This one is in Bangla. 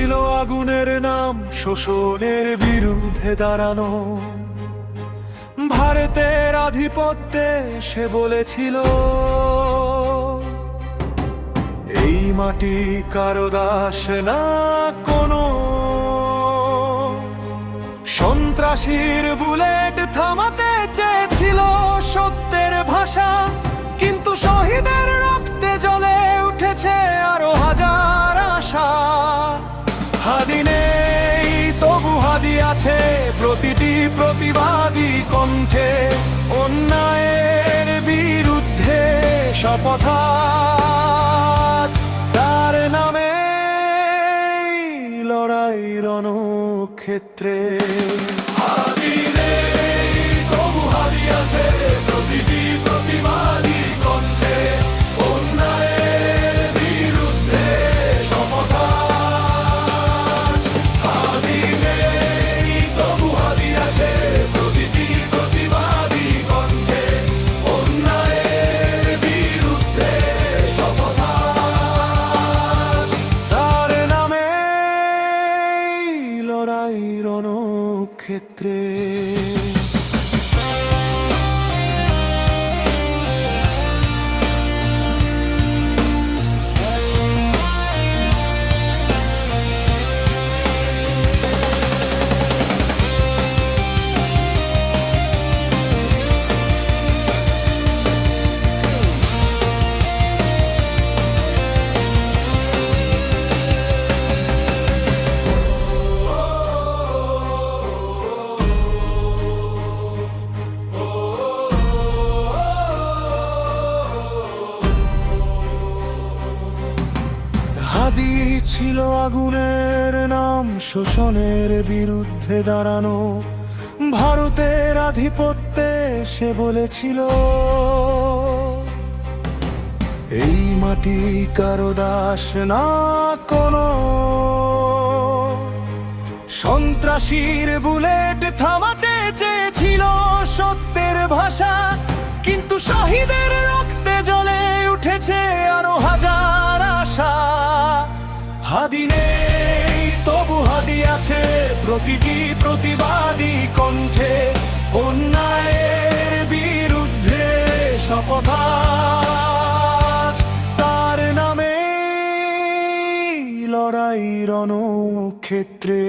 ছিল আগুনের নাম, শোষণের বিরুদ্ধে দাঁড়ানো। ভারতের আধিপত্যে সে বলেছিল, এই মাটি কারো দাস না কোনো। সন্ত্রাসীর বুলেট থামাতে চেয়েছিল সত্যের ভাষা, কিন্তু শহীদের রক্তে জ্বলে উঠেছে আরো হাজার আশা। হাদি নেই তবু হাদি আছে প্রতিটি প্রতিবাদী কণ্ঠে। অন্যায়ের বিরুদ্ধে শপথ আজ, তার নামে লড়াই রণক্ষেত্রে। হাদি নেই তবু হাদি আছে প্রতিটি প্রতিবাদী কণ্ঠে। অন্যায়ের বিরুদ্ধে শপথ আজ, হাদি নেই তবু হাদি আছে প্রতিটি প্রতিবাদী কণ্ঠে। অন্যায়ের বিরুদ্ধে শপথ আজ, তার নামে লড়াই রণক্ষেত্রে। হাদি ছিল আগুনের নাম, শোষণের বিরুদ্ধে দাঁড়ানো। ভারতের আধিপত্যে সে বলেছিল, এই মাটি কারো দাস না কোনো। সন্ত্রাসীর বুলেট থামাতে চেয়েছিল সত্যের ভাষা, কিন্তু শহীদের রক্তে জ্বলে উঠেছে আরো হাজার আশা। হাদি নেই তবু হাদি আছে প্রতিটি প্রতিবাদী কণ্ঠে। অন্যায়ের বিরুদ্ধে শপথ আজ, তার নামে লড়াই রণক্ষেত্রে।